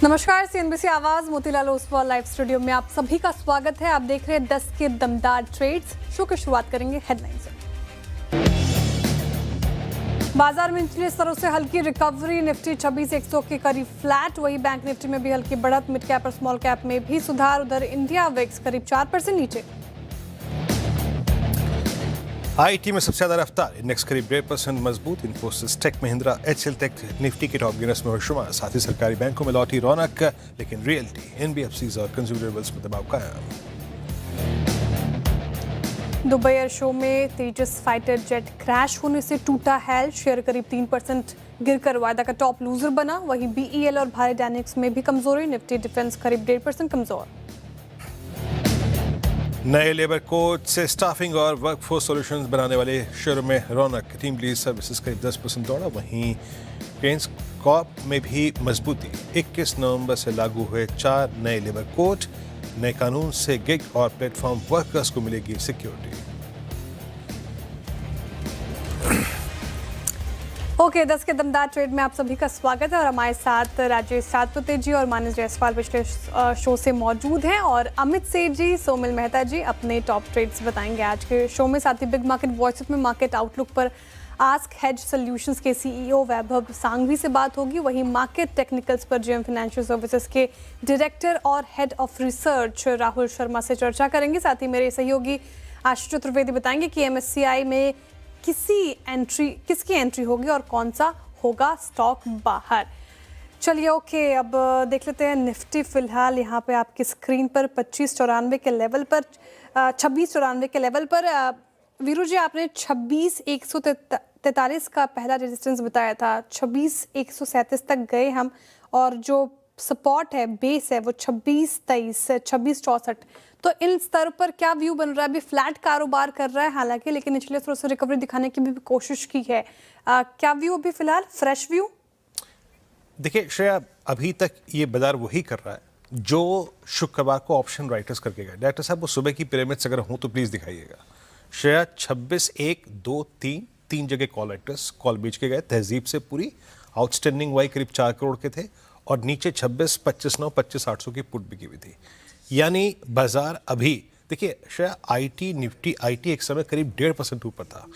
नमस्कार, सीएनबीसी आवाज Motilal Oswal live studio में आप सभी का स्वागत है। आप देख रहे हैं 10 के दमदार ट्रेड्स। शो की शुरुआत करेंगे हेडलाइन से। बाजार में निचले स्तरों से हल्की रिकवरी, निफ्टी 26,100 के करीब फ्लैट। वही बैंक निफ्टी में भी हल्की बढ़त, मिड कैप और स्मॉल कैप में भी सुधार। उधर इंडिया विक्स करीब 4% नीचे। आईटी में सबसे ज्यादा रफ्तार, इंडेक्स करीब 1.5% मजबूत। Infosys, tech Mahindra, HCL tech Nifty के टॉप गेनर्स में शुमार। साथ ही सरकारी बैंकों में लौटी रौनक, लेकिन रियल्टी, एनबीएफसीज और कंज्यूमर ड्यूरेबल्स में दबाव कायम। दुबई एयर शो में तेजस फाइटर जेट क्रैश होने से टूटा हेल, शेयर करीब 3% गिरकर वायदा का टॉप लूजर बना। वहीं बीईएल और भारत डायनेमिक्स में भी कमजोरी, निफ्टी डिफेंस करीब 1.5% कमजोर। नए लेबर कोड से स्टाफिंग और वर्कफोर्स सॉल्यूशंस बनाने वाले शेयरों में रौनक, टीम लीज सर्विसेज करीब 10% दौड़ा। वहीं क्रेन्स कॉर्प में भी मजबूती। 21 नवंबर से लागू हुए 4 नए लेबर कोड, नए कानून से गिग और प्लेटफॉर्म वर्कर्स को मिलेगी सिक्योरिटी। ओके, 10 के दमदार ट्रेड में आप सभी का स्वागत है और हमारे साथ राजेश सातपुते जी और मानस जायसवाल पिछले शो से मौजूद हैं और अमित सेठ जी, सोमिल मेहता जी अपने टॉप ट्रेड्स बताएंगे आज के शो में। साथ ही बिग मार्केट वॉइस में मार्केट आउटलुक पर आस्क हेज सॉल्यूशंस के सीईओ वैभव सांघवी से बात होगी। वहीं मार्केट टेक्निकल्स पर जेएम फाइनेंशियल सर्विसेज के डायरेक्टर और head of research Rahul Sharma से चर्चा करेंगे। साथ ही मेरे सहयोगी आशीष चतुर्वेदी बताएंगे कि एमएससीआई में किसकी एंट्री होगी और कौन सा होगा स्टॉक बाहर। चलिए ओके, अब देख लेते हैं निफ्टी। फिलहाल यहाँ पे आपकी स्क्रीन पर 2594 के लेवल पर 2694 के लेवल पर वीरू जी, आपने 26,143 का पहला रेजिस्टेंस बताया था। 26,137 तक गए हम और जो सपोर्ट है, बेस है, वो 26,23, 26,64। तो इन स्तर पर क्या व्यू बन रहा है? अभी फ्लैट कारोबार कर रहा है हालांकि, लेकिन निचले स्तरों से रिकवरी दिखाने की भी कोशिश की है। क्या व्यू अभी फिलहाल फ्रेश व्यू? देखिए श्रेया, अभी तक ये बाजार वही कर रहा है जो शुक्रवार को ऑप्शन राइटर्स करके गए। डायरेक्टर साहब, वो सुबह की पिरामिड्स अगर हों तो प्लीज दिखाइएगा। श्रेया, 26, 1, 2, 3 जगह कॉल राइटर्स कॉल बेच के गए। तहजीब से पूरी आउटस्टैंडिंग वाई करीब 4 करोड़ के थे और नीचे 26, 25,900, 25,800 की पुट बिकी हुई थी। यानी बाजार अभी देखिए श्रेया, आईटी निफ्टी आईटी एक समय करीब 1.5% ऊपर था,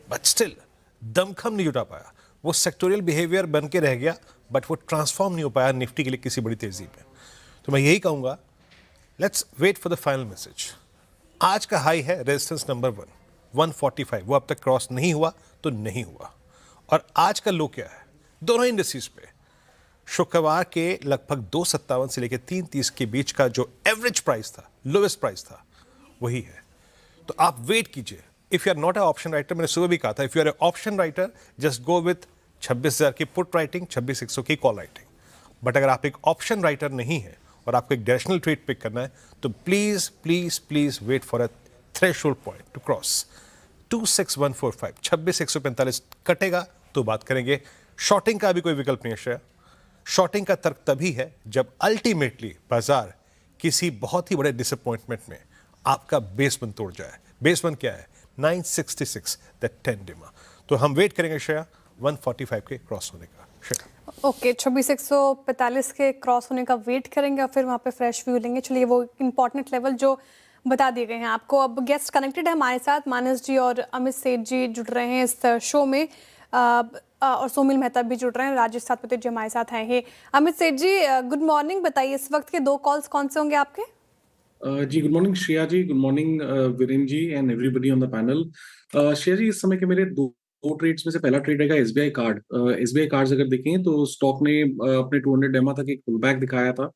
बट स्टिल दमखम नहीं जुटा पाया। वो सेक्टोरियल बिहेवियर बन के रह गया, बट वो ट्रांसफॉर्म नहीं हो पाया निफ्टी के लिए किसी बड़ी तेजी में। तो मैं यही कहूँगा, let's wait for the final message. आज का हाई है रेजिस्टेंस नंबर 145, वो अब तक क्रॉस नहीं हुआ तो नहीं हुआ। और आज का लो क्या है दोनों इंडेक्सेस पे? शुक्रवार के लगभग 257 से लेकर 330 के बीच का जो एवरेज प्राइस था, लोवेस्ट प्राइस था, वही है। तो आप वेट कीजिए। If you are not a option writer, मैंने सुबह भी कहा था, if you are a option writer just go with 26,000 की पुट राइटिंग, 26,100 की कॉल राइटिंग। बट अगर आप एक ऑप्शन राइटर नहीं है और आपको एक डायरेक्शनल ट्रेड पिक करना है तो please please please wait for a threshold point to cross 26,145। 26,145 कटेगा तो बात करेंगे। शॉर्टिंग का भी कोई विकल्प नहीं है। शॉर्टिंग का तर्क तभी है जब अल्टीमेटली बाजार किसी बहुत ही बड़े डिसअपॉइंटमेंट में आपका बेस वन तोड़ जाए। बेस वन क्या है? 966, दैट 10 डिमा। तो हम वेट करेंगे श्रेया 145 के क्रॉस होने का। श्रेया ओके, 26,145 के क्रॉस होने का वेट करेंगे और फिर वहाँ पे फ्रेश व्यू लेंगे। चलिए, वो इंपॉर्टेंट लेवल जो बता दिए गए हैं आपको। अब गेस्ट कनेक्टेड है हमारे साथ, मानस जी और अमित सेठ जी जुड़ रहे हैं इस शो में और सोमिल मेहता भी जुड़ रहे हैं। राजेश सातपुते जी हमारे साथ हैं। ये अमित सेठ जी, गुड मॉर्निंग। बताइए इस वक्त के 2 कॉल्स कौन से होंगे आपके? जी good morning Shreya ji, good morning Viren ji and everybody on the panel. Shreya ji, इस समय के मेरे दो ट्रेड्स में से पहला ट्रेड रहेगा एसबीआई कार्ड। एसबीआई कार्ड्स अगर देखें तो स्टॉक ने अपने 200 डेमा तक एक पुल बैक दिखाया था।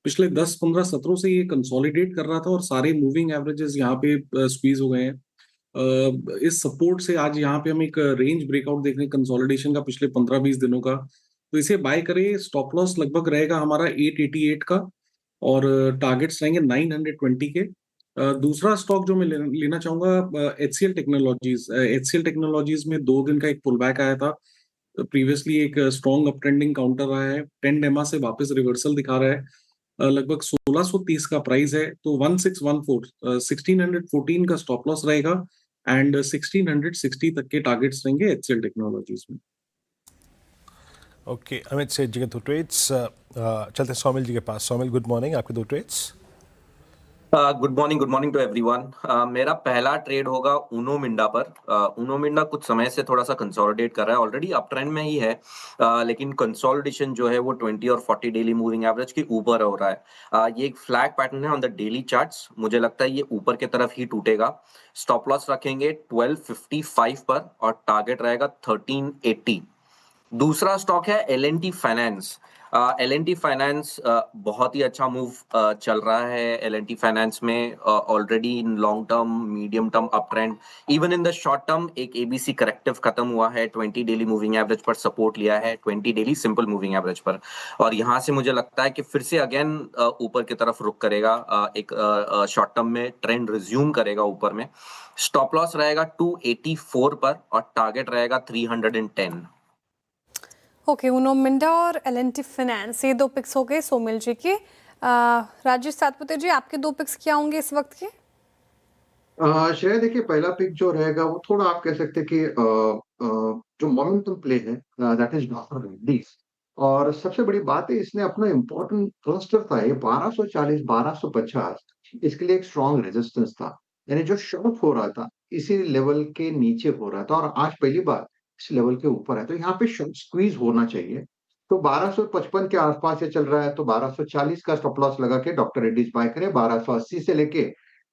पिछले 10, 15 सत्रों से ये कंसोलिडेट कर रहा था और सारे मूविंग एवरेजेस यहाँ पे स्क्वीज हो गए हैं। इस सपोर्ट से आज यहाँ पे हम एक रेंज ब्रेकआउट देख रहे हैं कंसोलिडेशन का पिछले 15-20 दिनों का। तो इसे बाय करें। स्टॉप लॉस लगभग रहेगा हमारा 888 का और टारगेट्स रहेंगे 920 के। दूसरा स्टॉक जो मैं लेना चाहूंगा एचसीएल टेक्नोलॉजीज। एचसीएल टेक्नोलॉजीज में 2 दिन का एक पुल बैक आया था। प्रीवियसली एक स्ट्रॉन्ग अप ट्रेंडिंग काउंटर रहा है, 10 डेमा से वापस रिवर्सल दिखा रहा है। लगभग 1630 का प्राइस है, तो 1614 1614 का स्टॉप लॉस रहेगा एंड 1660 तक के टारगेट्स रहेंगे एचसीएल टेक्नोलॉजीज में। ओके, अमित सेठ जी के 2 ट्रेड्स। चलते हैं सौमिल जी के पास। सौमिल, गुड मॉर्निंग, आपके दो trades. Good morning to everyone. मेरा पहला ट्रेड होगा उनो मिंडा पर। उनो मिंडा कुछ समय से थोड़ा सा कंसोलिडेट कर रहा है, ऑलरेडी अप ट्रेंड में ही है, लेकिन कंसोलिडेशन जो है वो 20 और 40 डेली मूविंग एवरेज के ऊपर हो रहा है। ये एक फ्लैग पैटर्न है ऑन द डेली चार्ट्स, मुझे लगता है ये ऊपर की तरफ ही टूटेगा। स्टॉप लॉस रखेंगे 1255 पर और टारगेट रहेगा 1380। दूसरा स्टॉक है एल फाइनेंस। एल फाइनेंस बहुत ही अच्छा मूव चल रहा है। एल फाइनेंस में already in long term, medium term up trend, even in the short term एक एबीसी करेक्टिव खत्म हुआ है, 20 डेली मूविंग एवरेज पर सपोर्ट लिया है, 20 डेली सिंपल मूविंग एवरेज पर, और यहाँ से मुझे लगता है कि फिर से अगेन ऊपर की तरफ रुक करेगा। एक शॉर्ट टर्म में ट्रेंड रिज्यूम करेगा ऊपर में। स्टॉप लॉस रहेगा 284 पर और टारगेट रहेगा 310। ओके, उनो मिंडा और एल&टी फाइनेंस, ये दो पिक्स हो गए सोमिल जी के। राजेश सातपुते जी, आपके दो पिक्स क्या होंगे इस वक्त के? श्रेया, देखिए पहला पिक जो रहेगा वो थोड़ा आप कह सकते हैं कि जो मोमेंटम प्ले है, दैट इज डॉक्टर रेड्डीज। और सबसे बड़ी बात है, इसने अपना इम्पोर्टेंट क्लस्टर था ये 1240 1250, इसके लिए एक स्ट्रॉन्ग रेजिस्टेंस था। यानी जो शॉर्ट हो रहा था इसी लेवल के नीचे हो रहा था और आज पहली बार इस लेवल के ऊपर है, तो यहाँ पे शॉर्ट स्क्वीज होना चाहिए। तो 1255 के आसपास ये चल रहा है, तो 1240 का स्टॉप लॉस लगा के डॉक्टर रेड्डीज बाय करें। 1280 से लेके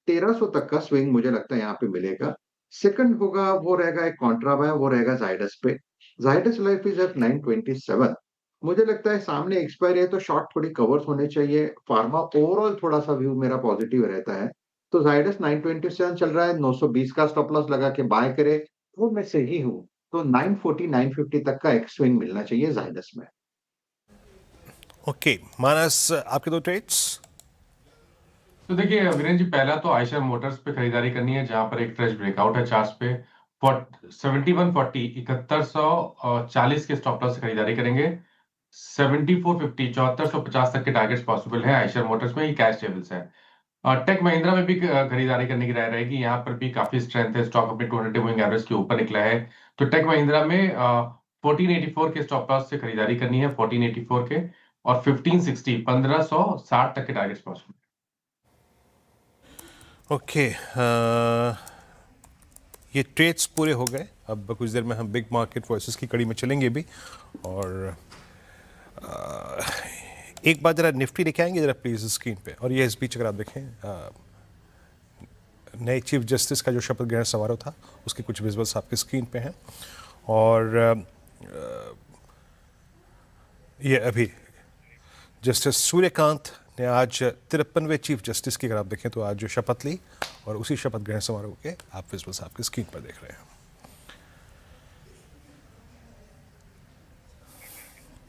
1300 तक का स्विंग मुझे लगता है यहाँ पे मिलेगा। सेकंड होगा, वो रहेगा एक कॉन्ट्रा बाय, वो रहेगा जाइडस पे। Zydus life is at 927। मुझे लगता है सामने एक्सपायरी है तो शॉर्ट थोड़ी कवर्स होने चाहिए। फार्मा ओवरऑल थोड़ा सा व्यू मेरा पॉजिटिव रहता है, तो जाइडस 927 चल रहा है, 920 का स्टॉप लॉस लगा के बाय करे। वो मैं सही हूँ तो 940 950 तक का एक स्विंग मिलना चाहिए जाइडस में। ओके, मानस, आपके दो ट्रेड्स। तो देखिए वीरेंद्र जी, पहला तो आयशर मोटर्स पे खरीदारी करनी है, जहां पर एक फ्रेश ब्रेकआउट है चार्ट्स पे। 7140 7140 के स्टॉप लॉस से खरीदारी करेंगे। 7450 7450 तक के टारगेट्स पॉसिबल है आयशर मोटर्स में, ये कैश लेवल्स है। टेक महिंद्रा में भी खरीदारी करने की राय रहेगी, यहाँ पर भी काफी स्ट्रेंथ है, स्टॉक अपने 200 मूविंग एवरेज के ऊपर निकला है। तो टेक महिंद्रा में 1484 के स्टॉप लॉस से खरीदारी करनी है, 1484 के, और 1560 1560 तक के टारगेट्स पॉसिबल। ओके, ये ट्रेड्स पूरे हो गए। अब कुछ देर में हम बिग मार्केट वॉइसेस की कड़ी में चलेंगे भी। और एक बार जरा निफ्टी लेके आएंगे जरा प्लीज स्क्रीन पे। और ये इस बीच अगर आप देखें, नए चीफ जस्टिस का जो शपथ ग्रहण समारोह था उसके कुछ विजुअल्स आपके स्क्रीन पे हैं। और ये अभी जस्टिस सूर्यकांत ने आज 53वें चीफ जस्टिस की अगर आप देखें तो आज जो शपथ ली, और उसी शपथ ग्रहण समारोह के आप विजुअल्स आपके स्क्रीन पर देख रहे हैं।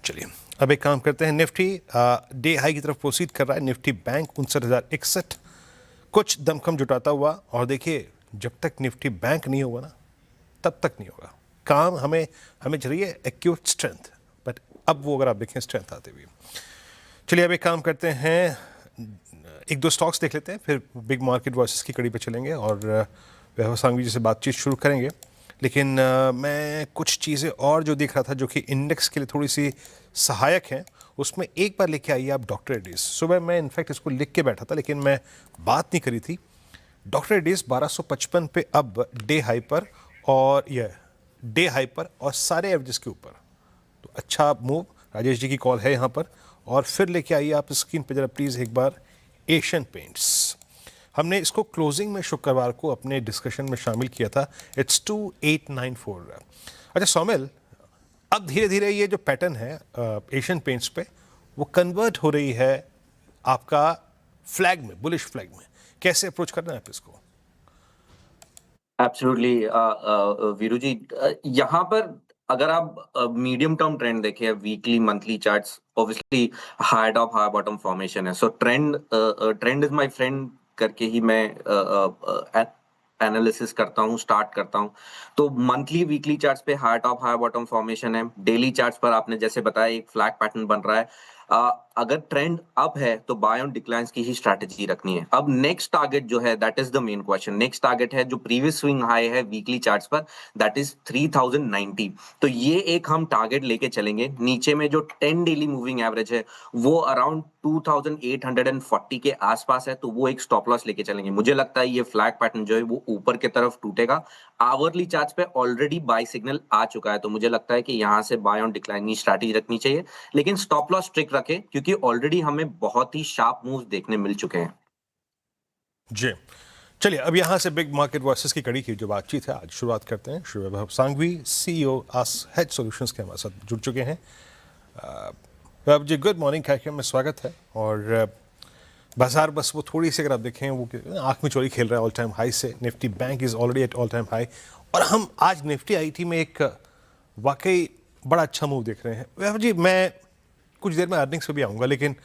चलिए अब एक काम करते हैं। निफ्टी डे हाई की तरफ प्रोसीड कर रहा है। निफ्टी बैंक 59,061 कुछ दमखम जुटाता हुआ। और देखिए, जब तक निफ्टी बैंक नहीं होगा ना तब तक नहीं होगा काम। हमें चाहिए एक्यूट स्ट्रेंथ, बट अब वो अगर आप देखें स्ट्रेंथ आते हुए। चलिए अब एक काम करते हैं, एक दो स्टॉक्स देख लेते हैं, फिर बिग मार्केट वॉइसेस की कड़ी पे चलेंगे और वैभव सांघवी जी से बातचीत शुरू करेंगे। लेकिन मैं कुछ चीज़ें और जो देख रहा था जो कि इंडेक्स के लिए थोड़ी सी सहायक हैं, उसमें एक बार लेके आइए आप डॉक्टर रेड्डीज। सुबह मैं इनफैक्ट इसको लिख के बैठा था लेकिन मैं बात नहीं करी थी। डॉक्टर रेड्डीज 1255 पे अब डे हाई पर, और यह डे हाई पर और सारे एवरेजेस के ऊपर, तो अच्छा मूव। राजेश जी की कॉल है यहाँ पर। और फिर लेके आइए आप स्क्रीन पे जरा प्लीज़ एक बार एशियन पेंट्स। हमने इसको क्लोजिंग में शुक्रवार को अपने डिस्कशन में शामिल किया था। इट्स 2894। अच्छा सौमिल, अब धीरे धीरे ये जो पैटर्न है एशियन पेंट्स पे, वो कन्वर्ट हो रही है आपका फ्लैग में, बुलिश फ्लैग में। कैसे अप्रोच करना है आप इसको? एब्सोल्युटली वीरू जी, यहाँ पर अगर आप मीडियम टर्म ट्रेंड देखें, weekly monthly charts, obviously high top high bottom formation है, so trend is my friend करके ही मैं एनालिसिस करता हूँ, स्टार्ट करता हूँ। तो मंथली वीकली चार्ट्स पे high top high bottom formation है। डेली चार्ट्स पर आपने जैसे बताया एक फ्लैग पैटर्न बन रहा है। अगर ट्रेंड अप है तो बाय ऑन डिक्लाइंस की ही स्ट्रैटेजी रखनी है। अब नेक्स्ट टारगेट जो है that is the main question. Next target है जो प्रीवियस स्विंग हाई है वीकली चार्ट्स पर, दैट इज 3090। तो ये एक हम टारगेट लेके चलेंगे। नीचे में जो 10 डेली मूविंग एवरेज है वो अराउंड 2840 के आसपास है, तो वो एक स्टॉप लॉस लेके चलेंगे। मुझे लगता है ये फ्लैग पैटर्न जो है वो ऊपर की तरफ टूटेगा। आवरली चार्ट्स पे ऑलरेडी बाय सिग्नल आ चुका है, तो मुझे लगता है कि यहाँ से बाय ऑन डिक्लाइन की स्ट्रैटेजी रखनी चाहिए, लेकिन स्टॉप लॉस स्ट्रिक्ट रखे क्योंकि ऑलरेडी हमें बहुत ही शार्प मूव्स देखने मिल चुके हैं। जी चलिए, अब यहाँ से बिग मार्केट वर्सेस की कड़ी की जो बातचीत है आज शुरुआत करते हैं। श्री वैभव सांघवी, सीईओ आस हेज सॉल्यूशंस के हमारे साथ जुड़ चुके हैं। वैभव जी, गुड मॉर्निंग, कार्यक्रम में स्वागत है। और बाजार बस वो थोड़ी सी अगर आप देखें वो आंख में चोरी खेल रहा है ऑल टाइम हाई से। Nifty bank is already at all time high, और हम आज निफ्टी आईटी में एक वाकई बड़ा अच्छा मूव देख रहे हैं। वैभव जी, मैं कुछ देर में अर्निंग्स पे भी आऊँगा, लेकिन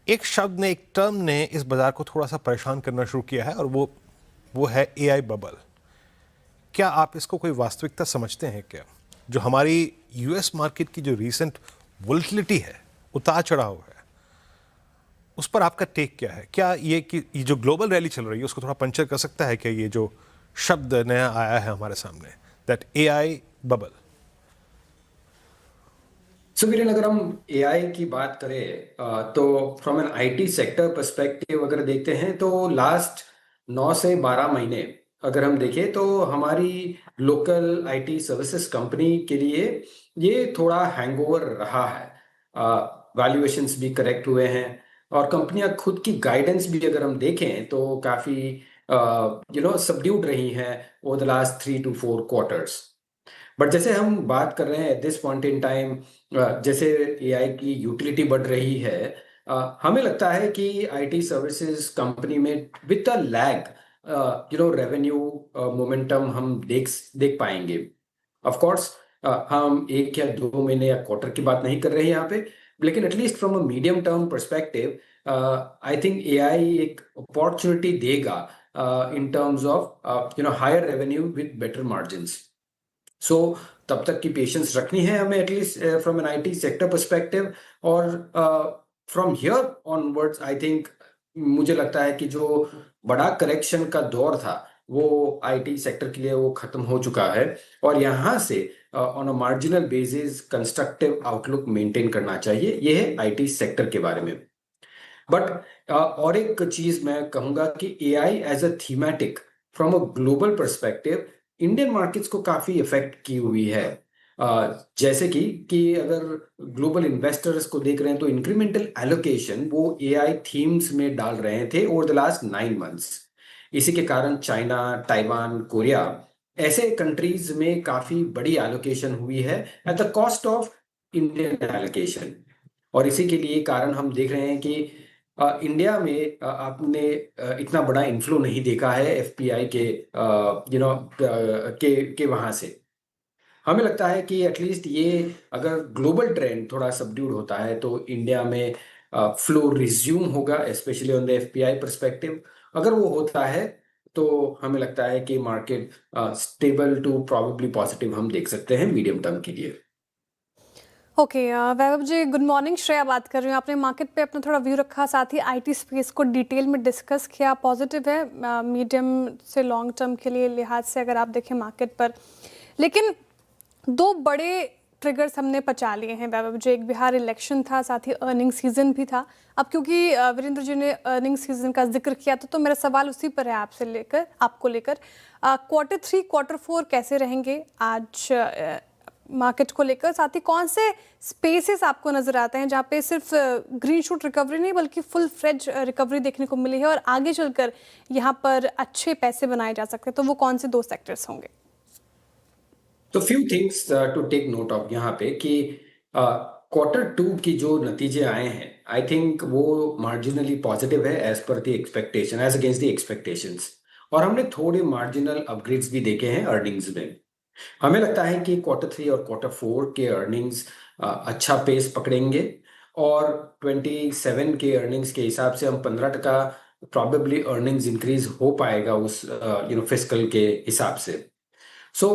एक शब्द ने, एक टर्म ने इस बाजार को थोड़ा सा परेशान करना शुरू किया है, और वो है एआई बबल। क्या आप इसको कोई वास्तविकता समझते हैं क्या? जो हमारी यूएस मार्केट की जो रीसेंट वोलेटिलिटी है, उतार चढ़ाव है, उस पर आपका टेक क्या है? क्या ये कि ये जो ग्लोबल रैली चल रही है उसको थोड़ा पंचर कर सकता है क्या ये जो शब्द नया आया है हमारे सामने, दैट एआई बबल? वीरेन, अगर हम एआई की बात करें तो from an IT sector perspective अगर देखते हैं तो लास्ट 9 से 12 महीने अगर हम देखें तो हमारी लोकल आईटी सर्विसेज कंपनी के लिए ये थोड़ा हैंगओवर रहा है। वैल्यूएशंस भी करेक्ट हुए हैं, और कंपनियां खुद की गाइडेंस भी अगर हम देखें तो काफी सबड्यूड रही हैं over the last 3 to 4 quarters. But जैसे हम बात कर रहे हैं at this point in time, जैसे एआई की यूटिलिटी बढ़ रही है, हमें लगता है कि आईटी सर्विसेज कंपनी में with a lag revenue momentum हम देख पाएंगे। ऑफ कोर्स हम 1 या 2 महीने या क्वार्टर की बात नहीं कर रहे हैं यहाँ पे, लेकिन at least from a medium term perspective I think AI एक अपॉर्चुनिटी देगा in terms of higher revenue with better margins. So तब तक की पेशेंस रखनी है हमें at least from an IT sector perspective. और from here onwards I think मुझे लगता है कि जो बड़ा करेक्शन का दौर था वो आईटी सेक्टर के लिए वो खत्म हो चुका है, और यहाँ से on a marginal basis constructive outlook maintain करना चाहिए। ये है आईटी सेक्टर के बारे में। बट और एक चीज मैं कहूंगा कि AI as a thematic from a global perspective Indian markets को काफी इफेक्ट की हुई है। जैसे कि अगर ग्लोबल इन्वेस्टर्स को देख रहे हैं तो इंक्रीमेंटल एलोकेशन वो एआई थीम्स में डाल रहे थे ओवर द लास्ट 9 months। इसी के कारण चाइना, ताइवान, कोरिया ऐसे कंट्रीज में काफी बड़ी एलोकेशन हुई है at the cost of Indian allocation. और इसी के लिए कारण हम देख रहे हैं कि इंडिया में आपने इतना बड़ा इन्फ्लो नहीं देखा है एफपीआई के के वहां से। हमें लगता है कि एटलीस्ट ये अगर ग्लोबल ट्रेंड थोड़ा सबड्यूड होता है तो इंडिया में फ्लो रिज्यूम होगा, specially on the FPI perspective. अगर वो होता है तो हमें लगता है कि market stable to probably positive हम देख सकते हैं मीडियम टर्म के लिए। Okay Vaibhav ji, good morning. Shreya बात कर रही हूँ। आपने मार्केट पे अपना थोड़ा व्यू रखा, साथ ही आईटी स्पेस को डिटेल में डिस्कस किया। पॉजिटिव है मीडियम से लॉन्ग टर्म के लिए लिहाज से अगर आप देखें मार्केट पर, लेकिन 2 बड़े ट्रिगर्स हमने पचा लिए हैं वैभव जी। एक बिहार इलेक्शन था, साथ ही अर्निंग सीजन भी था। अब क्योंकि वीरेंद्र जी ने अर्निंग सीजन का जिक्र किया तो मेरा सवाल उसी पर है आपको लेकर Q3 Q4 कैसे रहेंगे आज मार्केट को लेकर, साथ ही कौन से स्पेसेस आपको नजर आते हैं जहाँ पे सिर्फ ग्रीन शूट रिकवरी नहीं बल्कि फुल फ्लेज रिकवरी देखने को मिली है और आगे चलकर यहाँ पर अच्छे पैसे बनाए जा सकते हैं, तो वो कौन से 2 सेक्टर्स होंगे? तो few things to take note of यहाँ पे कि Q2 की जो नतीजे आए हैं आई थिंक वो मार्जिनली पॉजिटिव है as per the expectation, as against the expectations. और हमने थोड़े मार्जिनल अपग्रेड्स भी देखे हैं अर्निंग्स में। हमें लगता है कि Q3 और Q4 के अर्निंग्स अच्छा पेस पकड़ेंगे, और 27 के अर्निंग्स के हिसाब से हम 15% प्रॉबेबली अर्निंग्स इंक्रीज हो पाएगा उस फिस्कल के हिसाब से। So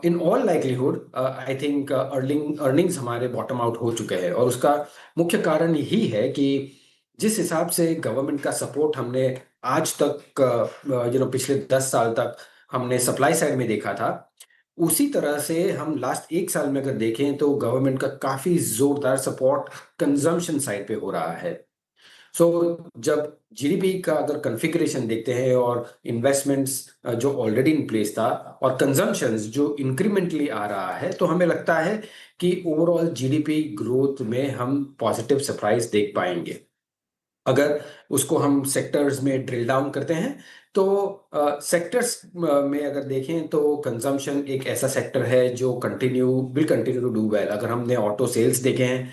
in all livelihood I think earnings हमारे बॉटम आउट हो चुके हैं, और उसका मुख्य कारण यही है कि जिस हिसाब से गवर्नमेंट का सपोर्ट हमने आज तक पिछले 10 साल तक हमने सप्लाई साइड में देखा था, उसी तरह से हम लास्ट 1 साल में अगर देखें तो गवर्नमेंट का काफी जोरदार सपोर्ट कंजम्पशन साइड पे हो रहा है। सो जब जीडीपी का अगर कॉन्फ़िगरेशन देखते हैं और इन्वेस्टमेंट्स जो ऑलरेडी इन प्लेस था और कंजम्पशंस जो इंक्रीमेंटली आ रहा है, तो हमें लगता है कि ओवरऑल जीडीपी ग्रोथ में हम पॉजिटिव सरप्राइज देख पाएंगे। अगर उसको हम सेक्टर्स में ड्रिल डाउन करते हैं तो सेक्टर्स में अगर देखें तो कंजम्पशन एक ऐसा सेक्टर है जो will continue to do well. अगर हमने ऑटो सेल्स देखे हैं,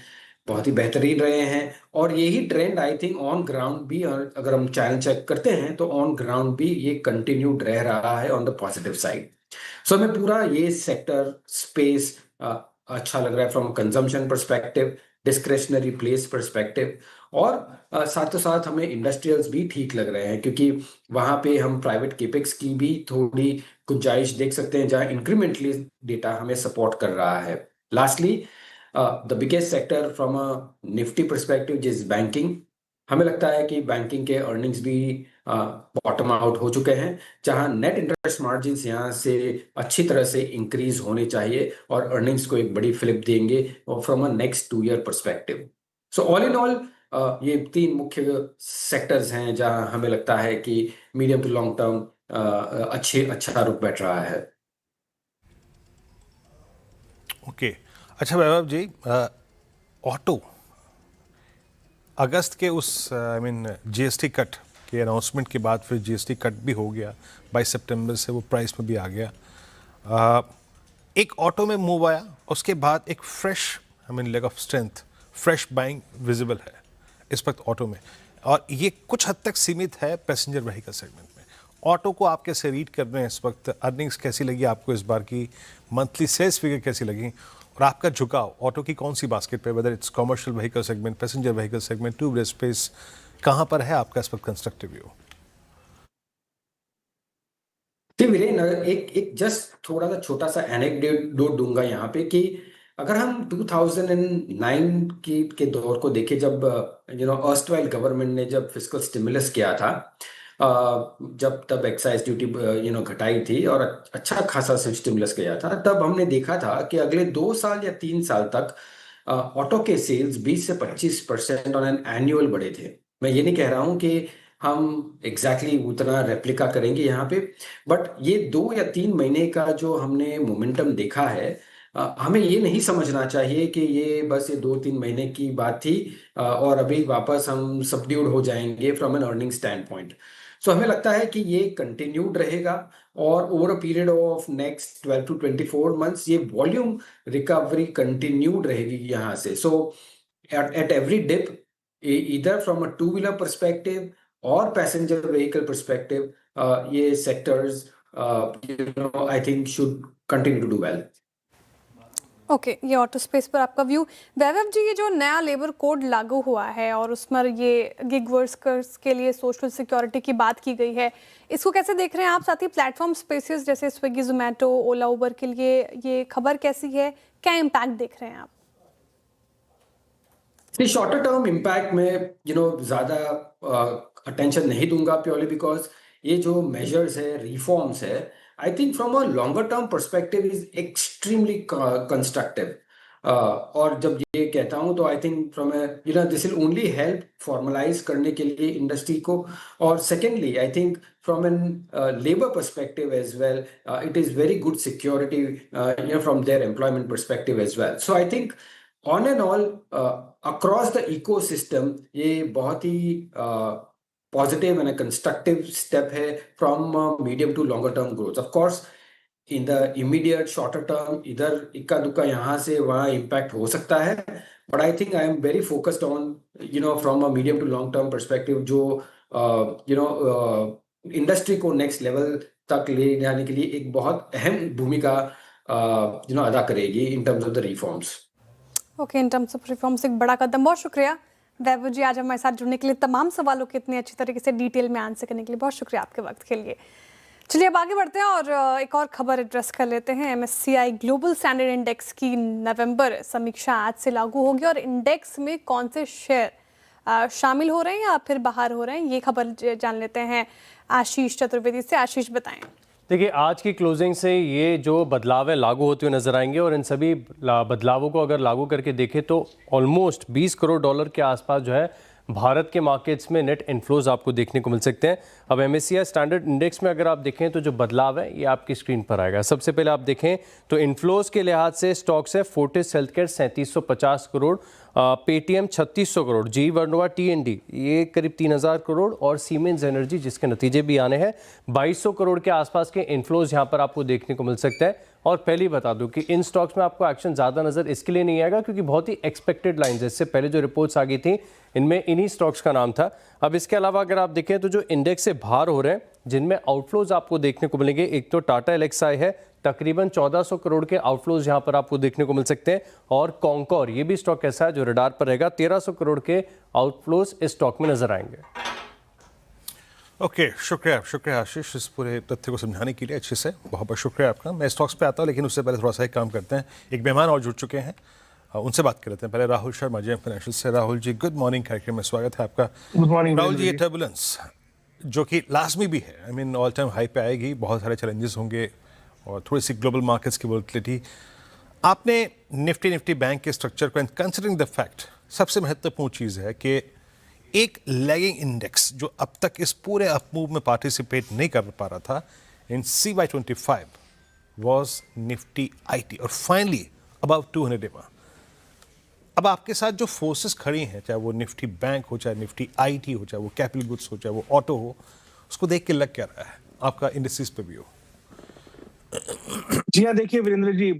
बहुत ही बेहतरीन रहे हैं, और यही trend I think on ground भी, अगर हम चैनल चेक करते हैं तो ऑन ग्राउंड भी ये कंटिन्यूड रह रहा है ऑन द पॉजिटिव साइड। सो हमें पूरा ये सेक्टर स्पेस अच्छा लग रहा है from consumption perspective, discretionary place perspective, और साथों साथ हमें इंडस्ट्रियल्स भी ठीक लग रहे हैं क्योंकि वहां पे हम प्राइवेट केपेक्स की भी थोड़ी गुंजाइश देख सकते हैं जहां इंक्रीमेंटली डेटा हमें सपोर्ट कर रहा है। Lastly the biggest sector from a Nifty perspective जिस बैंकिंग, हमें लगता है कि बैंकिंग के अर्निंग्स भी बॉटम आउट हो चुके हैं, जहां नेट इंटरेस्ट मार्जिन्स यहाँ से अच्छी तरह से इंक्रीज होने चाहिए और अर्निंग्स को एक बड़ी फ्लिप देंगे from a next 2 year perspective. So all in all ये 3 मुख्य सेक्टर्स हैं जहां हमें लगता है कि मीडियम टू लॉन्ग टर्म अच्छा रुख बैठ रहा है। ओके अच्छा वैभव जी, ऑटो अगस्त के उस जीएसटी कट के अनाउंसमेंट के बाद फिर जीएसटी कट भी हो गया, 22 सितंबर से वो प्राइस में भी आ गया। एक ऑटो में मूव आया, उसके बाद एक fresh leg of strength, fresh buying visible है इस वक्त ऑटो में, और ये कुछ हद तक सीमित है पैसेंजर व्हीकल सेगमेंट में। ऑटो को आप कैसे रीड कर रहे हैं इस वक्त? अर्निंग्स कैसी लगी आपको इस बार की? मंथली सेल्स फिगर कैसी लगी? और आपका झुकाव ऑटो की कौन सी बास्केट पे, whether it's commercial vehicle segment, passenger vehicle segment, two wheeler space, कहाँ पर है आपका इस वक्त कंस्ट्रक्टिव व्यू? वीरेन, एक जस्ट थोड़ा सा छोटा सा एनेक्डोट दूंगा यहाँ पे कि अगर हम 2009 के दौर को देखें, जब अर्स्टवाइल गवर्नमेंट ने जब फिस्कल स्टिमुलस किया था, जब तब एक्साइज ड्यूटी घटाई थी और अच्छा खासा स्टिमुलस किया था, तब हमने देखा था कि अगले 2 साल या 3 साल तक ऑटो के सेल्स 20 से 25% ऑन एन एनुअल बढ़े थे। मैं ये नहीं कह रहा हूँ कि हम एग्जैक्टली उतना रेप्लिका करेंगे यहाँ पे, बट ये 2 या 3 महीने का जो हमने मोमेंटम देखा है, हमें ये नहीं समझना चाहिए कि ये बस ये 2-3 महीने की बात थी और अभी वापस हम सबड्यूड हो जाएंगे from an earning stand point. So हमें लगता है कि ये कंटिन्यूड रहेगा और over a period of next 12 to 24 months ये वॉल्यूम रिकवरी कंटिन्यूड रहेगी यहाँ से। So at every dip, either from a two-wheeler perspective or passenger vehicle perspective, ये sectors, I think should continue to do well. Okay ये auto space पर आपका view. वैभव जी, ये जो नया लेबर कोड लागू हुआ है और उसमें ये गिग वर्कर्स के लिए सोशल सिक्योरिटी की बात की गई है, इसको कैसे देख रहे हैं आप? साथ ही प्लेटफॉर्म स्पेसेस जैसे स्विगी, जोमेटो, ओला, उबर के लिए ये खबर कैसी है? क्या इम्पैक्ट देख रहे हैं आप? शॉर्टर टर्म इम्पैक्ट में ज्यादा अटेंशन नहीं दूंगा, प्योरली बिकॉज ये जो मेजर्स है, रिफॉर्म्स है, I think from a longer term perspective is extremely constructive. और जब ये कहता हूं तो I think from this will only help formalise करने के लिए इंडस्ट्री को, और secondly I think from an labour perspective as well, it is very good security from their employment perspective as well. So I think on and all across the ecosystem ये बहुत ही positive and constructive step है from medium to longer term growth. Of course in the immediate shorter term इधर इक्का दुक्का यहाँ से वहाँ इम्पैक्ट हो सकता है, but I think I am very focused on from a medium to long term perspective जो इंडस्ट्री को नेक्स्ट लेवल तक ले जाने के लिए एक बहुत अहम भूमिका अदा करेगी इन terms of the reforms. Okay, in terms of reforms एक बड़ा कदम। बहुत शुक्रिया वैभव जी आज हमारे साथ जुड़ने के लिए, तमाम सवालों के इतने अच्छी तरीके से डिटेल में आंसर करने के लिए बहुत शुक्रिया आपके वक्त के लिए। चलिए अब आगे बढ़ते हैं और एक और खबर एड्रेस कर लेते हैं। MSCI ग्लोबल स्टैंडर्ड इंडेक्स की नवंबर समीक्षा आज से लागू होगी और इंडेक्स में कौन से शेयर शामिल हो रहे हैं या फिर बाहर हो रहे हैं, ये खबर जान लेते हैं आशीष चतुर्वेदी से। आशीष बताएं। देखिए, आज की क्लोजिंग से ये जो बदलाव है लागू होते हुए नजर आएंगे और इन सभी बदलावों को अगर लागू करके देखें तो ऑलमोस्ट 20 करोड़ डॉलर के आसपास जो है भारत के मार्केट्स में नेट इन्फ्लोज आपको देखने को मिल सकते हैं। अब MSCI स्टैंडर्ड इंडेक्स में अगर आप देखें तो जो बदलाव है ये आपकी स्क्रीन पर आएगा। सबसे पहले आप देखें तो इन्फ्लोज के लिहाज से स्टॉक्स है Fortis healthcare 3750 crore, Paytm 3600 crore, GE Vernova TND ये करीब 3000 करोड़ और सीमेंस एनर्जी जिसके नतीजे भी आने हैं 2200 करोड़ के आसपास के इन्फ्लोज यहाँ पर आपको देखने को मिल सकता है। और पहले ही बता दूं कि इन स्टॉक्स में आपको एक्शन ज़्यादा नज़र इसके लिए नहीं आएगा क्योंकि बहुत ही एक्सपेक्टेड लाइन्स, इससे पहले जो रिपोर्ट्स आ गई थी इनमें इन्हीं स्टॉक्स का नाम था। अब इसके अलावा अगर आप देखें तो जो इंडेक्स से बाहर हो रहे हैं जिनमें आउटफ्लोज आपको देखने को मिलेंगे, एक तो टाटा LXI है, तकरीबन 1400 करोड़ के आउटफ्लोज यहाँ पर आपको देखने को मिल सकते हैं और कॉन्कोर ये भी स्टॉक ऐसा है जो रडार पर रहेगा, 1300 करोड़ के आउटफ्लोज इस स्टॉक में नजर आएंगे। ओके, शुक्रिया आशीष इस पूरे तथ्य को समझाने के लिए अच्छे से, बहुत बहुत शुक्रिया आपका। मैं स्टॉक्स पे आता हूँ लेकिन उससे पहले थोड़ा सा एक काम करते हैं। एक मेहमान और जुड़ चुके हैं, उनसे बात कर लेते हैं। पहले राहुल शर्मा JM फाइनेंशियल से। राहुल जी, गुड मॉर्निंग, कार्यक्रम में स्वागत है आपका। गुड मॉर्निंग राहुल जी, ये टर्बुलेंस जो कि लाजमी भी है, I mean all time high पे आएगी, बहुत सारे चैलेंजेस होंगे और थोड़ी सी ग्लोबल मार्केट्स की वोलेटिलिटी, आपने निफ्टी बैंक के स्ट्रक्चर को कंसिडरिंग द फैक्ट, सबसे महत्वपूर्ण चीज़ है कि एक लैगिंग इंडेक्स जो अब तक इस पूरे अपमूव में पार्टिसिपेट नहीं कर पा रहा था इन CY25 वाज निफ्टी IT और फाइनली अबव 200 EMA। अब आपके साथ जो फोर्सेस खड़ी हैं, चाहे वो निफ्टी बैंक हो, चाहे निफ्टी IT हो, चाहे वो कैपिटल गुड्स हो, चाहे वो ऑटो हो, उसको देख के लग क्या रहा है आपका इंडिसेस पे भी हो? जी हाँ, देखिए वीरेंद्र जी,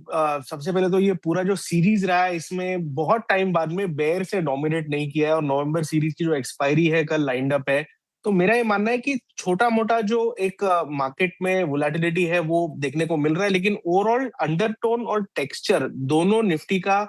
सबसे पहले तो ये पूरा जो सीरीज रहा है इसमें बहुत टाइम बाद में बेयर से डोमिनेट नहीं किया है और नवंबर सीरीज की जो एक्सपायरी है कल लाइंड अप है। तो मेरा ये मानना है कि छोटा मोटा जो एक मार्केट में वोलेटिलिटी है वो देखने को मिल रहा है, लेकिन ओवरऑल अंडरटोन और टेक्सचर दोनों निफ्टी का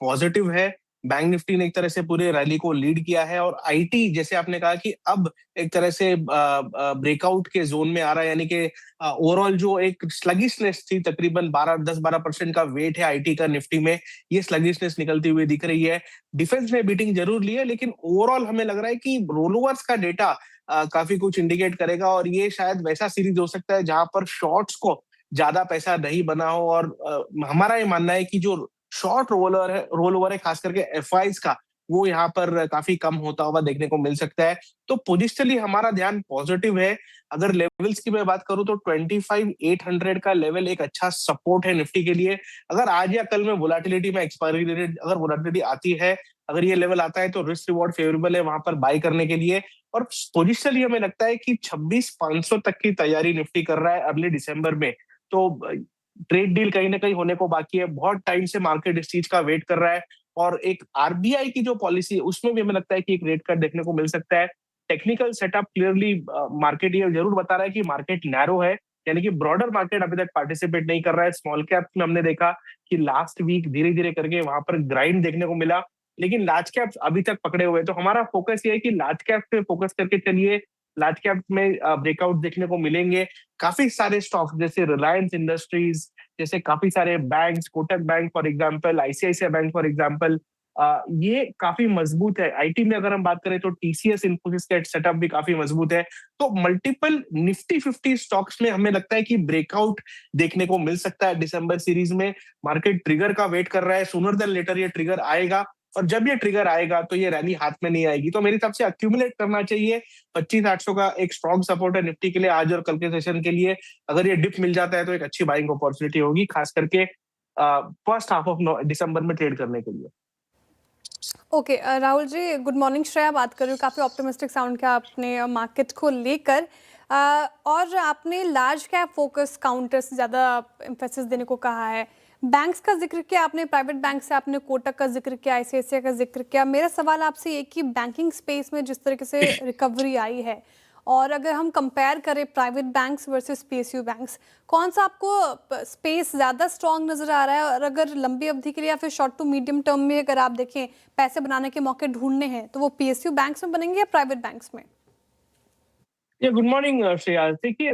पॉजिटिव है। बैंक निफ्टी ने एक तरह से पूरे रैली को लीड किया है और IT जैसे आपने कहा कि अब एक तरह से ब्रेकआउट के जोन में आ रहा है, यानी कि ओवरऑल जो एक स्लगिशनेस थी, तकरीबन 10-12% का वेट है IT का निफ्टी में, ये स्लगिशनेस निकलती हुई दिख रही है। डिफेंस ने बीटिंग जरूर ली है लेकिन ओवरऑल हमें लग रहा है कि रोलओवर्स का डेटा काफी कुछ इंडिकेट करेगा और ये शायद वैसा सीरीज हो सकता है जहां पर शॉर्ट्स को ज्यादा पैसा नहीं बना हो। और हमारा ये मानना है कि जो शॉर्ट रोल ओवर है खास करके FIs का, वो यहाँ पर काफी कम होता हुआ देखने को मिल सकता है। तो पोजिशनली हमारा ध्यान पॉजिटिव है। अगर लेवल्स की मैं बात करूं तो 25,800 का लेवल एक अच्छा सपोर्ट है निफ्टी के लिए। अगर आज या कल में वोलेटिलिटी में एक्सपायरी रेट अगर वोलेटिलिटी आती है, अगर ये लेवल आता है तो रिस्क रिवॉर्ड फेवरेबल है वहां पर बाय करने के लिए। और पोजिशनली हमें लगता है कि 26,500 तक की तैयारी निफ्टी कर रहा है अर्ली दिसंबर में। तो ट्रेड डील कहीं ना कहीं होने को बाकी है, बहुत टाइम से मार्केट इस चीज का वेट कर रहा है और एक RBI की जो पॉलिसी है उसमें भी हमें लगता है कि एक रेट कट देखने को मिल सकता है। टेक्निकल सेटअप क्लियरली मार्केट ये जरूर बता रहा है कि मार्केट नैरो है, यानी कि ब्रॉडर मार्केट अभी तक पार्टिसिपेट नहीं कर रहा है। स्मॉल कैप में हमने देखा कि लास्ट वीक धीरे धीरे करके वहां पर ग्राइंड देखने को मिला, लेकिन लार्ज कैप अभी तक पकड़े हुए। तो हमारा फोकस ये है कि लार्ज कैप पे फोकस करके चलिए, लार्ज कैप में ब्रेकआउट देखने को मिलेंगे। काफी सारे स्टॉक्स जैसे रिलायंस इंडस्ट्रीज, जैसे काफी सारे banks, Kotak bank for example, ICICI bank for example, ये काफी मजबूत है। IT में अगर हम बात करें तो TCS इन्फोसिस का सेटअप भी काफी मजबूत है। तो मल्टीपल निफ्टी 50 स्टॉक्स में हमें लगता है कि ब्रेकआउट देखने को मिल सकता है दिसंबर सीरीज में। मार्केट ट्रिगर का वेट कर रहा है, सूनर देन लेटर ये ट्रिगर आएगा और जब ये ट्रिगर आएगा तो ये रैली हाथ में नहीं आएगी। तो मेरे हिसाब से अक्यूमुलेट करना चाहिए। 25,800 का एक स्ट्रॉन्ग सपोर्ट है निफ्टी के लिए आज और कल के सेशन के लिए। अगर ये डिप मिल जाता है तो एक अच्छी बाइंग अपॉर्चुनिटी होगी, खास करके फर्स्ट हाफ ऑफ दिसंबर में ट्रेड करने के लिए। Okay, Rahul ji good morning. Shreya बात कर रही हूँ, काफ़ी ऑप्टिमिस्टिक साउंड किया आपने मार्केट को लेकर और आपने लार्ज कैप फोकस काउंटर्स ज़्यादा एम्फेसिस देने को कहा है। बैंक्स का जिक्र किया आपने, प्राइवेट बैंक से आपने कोटक का जिक्र किया, ICICI का जिक्र किया। मेरा सवाल आपसे ये कि बैंकिंग स्पेस में जिस तरीके से रिकवरी आई है और अगर हम कंपेयर करें private banks versus PSU banks, कौन सा आपको स्पेस ज़्यादा स्ट्रॉन्ग नज़र आ रहा है? और अगर लंबी अवधि के लिए या फिर शॉर्ट टू मीडियम टर्म में अगर आप देखें पैसे बनाने के मौके ढूंढने हैं तो वो PSU बैंक्स में बनेंगे या प्राइवेट बैंक्स में? Good morning Shreya. देखिए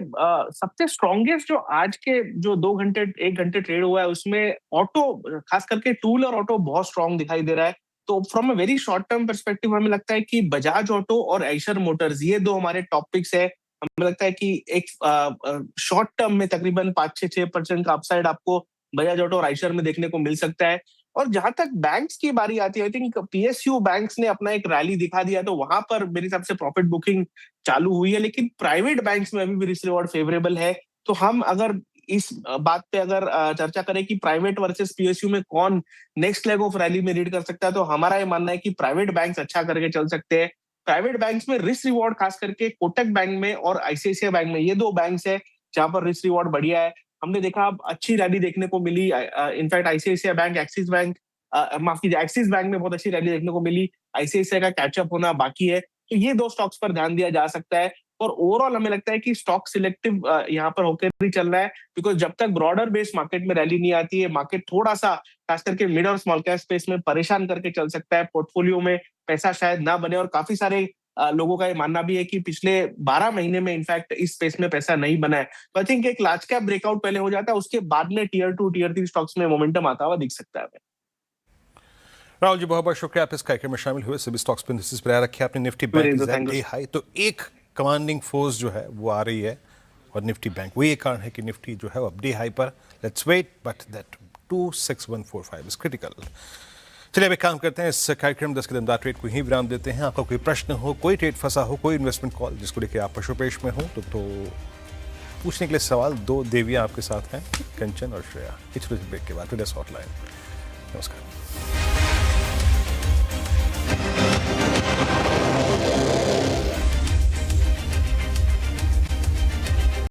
सबसे स्ट्रॉन्गेस्ट जो आज के जो 1 घंटे ट्रेड हुआ है उसमें ऑटो, खास करके टूल और ऑटो बहुत स्ट्रॉन्ग दिखाई दे रहा है। तो from a very short term perspective हमें लगता है कि बजाज ऑटो और आइशर मोटर्स ये दो हमारे टॉप पिक्स है। हमें लगता है कि एक शॉर्ट टर्म में तकरीबन 5-6% का अपसाइड आपको बजाज ऑटो और आइशर में देखने को मिल सकता है। और जहां तक बैंक्स की बारी आती है, आई थिंक पीएसयू बैंक्स ने अपना एक रैली दिखा दिया, तो वहां पर मेरे हिसाब से प्रॉफिट बुकिंग चालू हुई है। लेकिन प्राइवेट बैंक्स में अभी भी रिस्क रिवॉर्ड फेवरेबल है। तो हम अगर इस बात पे अगर चर्चा करें कि प्राइवेट वर्सेस पीएसयू में कौन नेक्स्ट लेग ऑफ रैली में रीड कर सकता है, तो हमारा ये मानना है कि प्राइवेट बैंक्स अच्छा करके चल सकते हैं। प्राइवेट बैंक्स में रिस्क रिवॉर्ड खास करके कोटक बैंक में और आईसीआईसीआई बैंक में, ये दो बैंक्स है जहां पर रिस्क रिवॉर्ड बढ़िया है। हमने देखा अच्छी रैली देखने को मिली। In fact ICICI bank, Axis bank, माफ कीजिए, एक्सिस बैंक में बहुत अच्छी रैली देखने को मिली। आईसीआईसीआई का कैचअप होना बाकी है। तो ये दो स्टॉक्स पर ध्यान दिया जा सकता है। और ओवरऑल हमें लगता है कि स्टॉक सिलेक्टिव यहाँ पर होकर भी चल रहा है, बिकॉज जब तक ब्रॉडर बेस्ड मार्केट में रैली नहीं आती है, मार्केट थोड़ा सा खास करके मिड और स्मॉल कैप स्पेस में परेशान करके चल सकता है। पोर्टफोलियो में पैसा शायद ना बने, और काफी सारे लोगों का ये मानना भी है कि पिछले 12 महीने में इनफैक्ट इस स्पेस में पैसा नहीं बना है। तो आई थिंक एक लार्ज कैप ब्रेकआउट पहले हो जाता है, उसके बाद में टियर 2 टियर 3 स्टॉक्स में मोमेंटम आता हुआ दिख सकता है। राहुल जी बहुत बहुत शुक्रिया, आप इस कार्यक्रम में शामिल हुए। सभी स्टॉक्स पे इंडिसेस पर रखे आपने। निफ्टी बैंक डे हाई, तो एक कमांडिंग फोर्स जो है वो आ रही है, और निफ्टी बैंक वही एक कारण है कि निफ्टी जो है वो अब डे हाई पर। Let's wait, but that 26145 is critical. चलिए अब एक काम करते हैं, इस कार्यक्रम 10 के दमदार ट्रेड को ही विराम देते हैं। आपका कोई प्रश्न हो, कोई ट्रेड फंसा हो, कोई इन्वेस्टमेंट कॉल जिसको लेकर आप पशुपेश में हो, तो पूछने के लिए सवाल दो देवियां आपके साथ हैं, कंचन और श्रेया। इस ब्रेक के बाद टुडेस हॉटलाइन। नमस्कार।